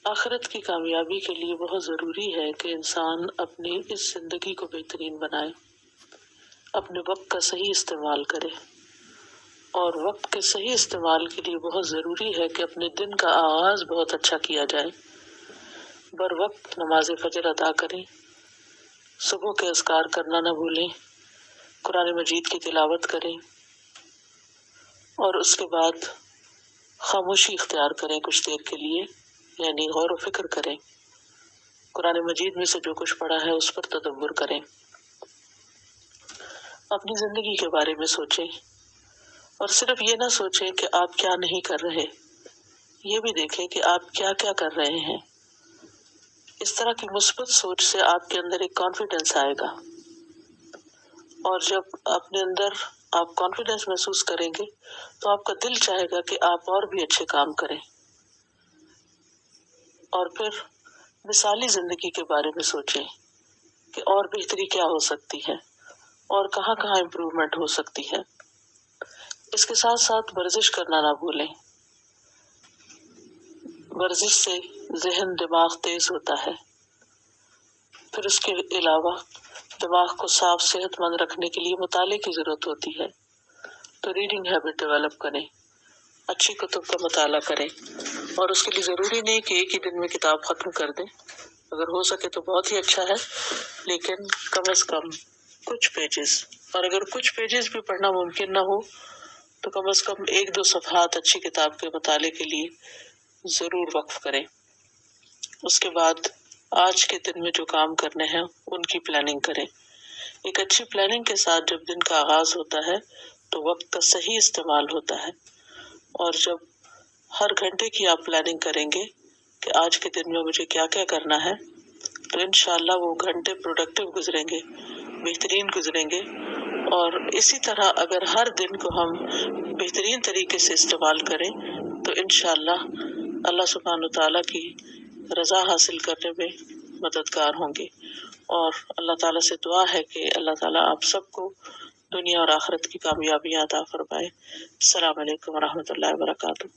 آخرت کی کامیابی کے لیے بہت ضروری ہے کہ انسان اپنی اس زندگی کو بہترین بنائے، اپنے وقت کا صحیح استعمال کرے، اور وقت کے صحیح استعمال کے لیے بہت ضروری ہے کہ اپنے دن کا آغاز بہت اچھا کیا جائے، بر وقت نماز فجر ادا کریں، صبح کے اذکار کرنا نہ بھولیں، قرآن مجید کی تلاوت کریں، اور اس کے بعد خاموشی اختیار کریں کچھ دیر کے لیے، یعنی غور و فکر کریں، قرآن مجید میں سے جو کچھ پڑھا ہے اس پر تدبر کریں، اپنی زندگی کے بارے میں سوچیں، اور صرف یہ نہ سوچیں کہ آپ کیا نہیں کر رہے، یہ بھی دیکھیں کہ آپ کیا کیا کر رہے ہیں۔ اس طرح کی مثبت سوچ سے آپ کے اندر ایک کانفیڈنس آئے گا، اور جب اپنے اندر آپ کانفیڈنس محسوس کریں گے تو آپ کا دل چاہے گا کہ آپ اور بھی اچھے کام کریں، اور پھر مثالی زندگی کے بارے میں سوچیں کہ اور بہتری کیا ہو سکتی ہے اور کہاں کہاں امپروومنٹ ہو سکتی ہے۔ اس کے ساتھ ساتھ ورزش کرنا نہ بھولیں، ورزش سے ذہن دماغ تیز ہوتا ہے، پھر اس کے علاوہ دماغ کو صاف صحت مند رکھنے کے لیے مطالعے کی ضرورت ہوتی ہے، تو ریڈنگ ہیبٹ ڈیولپ کریں، اچھی کتب کا مطالعہ کریں، اور اس کے لیے ضروری نہیں کہ ایک ہی دن میں کتاب ختم کر دیں، اگر ہو سکے تو بہت ہی اچھا ہے، لیکن کم از کم کچھ پیجز، اور اگر کچھ پیجز بھی پڑھنا ممکن نہ ہو تو کم از کم ایک دو صفحات اچھی کتاب کے مطالعے کے لیے ضرور وقف کریں۔ اس کے بعد آج کے دن میں جو کام کرنے ہیں ان کی پلاننگ کریں۔ ایک اچھی پلاننگ کے ساتھ جب دن کا آغاز ہوتا ہے تو وقت کا صحیح استعمال ہوتا ہے، اور جب ہر گھنٹے کی آپ پلاننگ کریں گے کہ آج کے دن میں مجھے کیا کیا کرنا ہے، تو انشاءاللہ وہ گھنٹے پروڈکٹیو گزریں گے، بہترین گزریں گے۔ اور اسی طرح اگر ہر دن کو ہم بہترین طریقے سے استعمال کریں تو انشاءاللہ اللہ سبحانہ تعالیٰ کی رضا حاصل کرنے میں مددگار ہوں گے۔ اور اللہ تعالیٰ سے دعا ہے کہ اللہ تعالیٰ آپ سب کو دنیا اور آخرت کی کامیابیاں عطا فرمائے۔ السلام علیکم ورحمۃ اللہ وبرکاتہ۔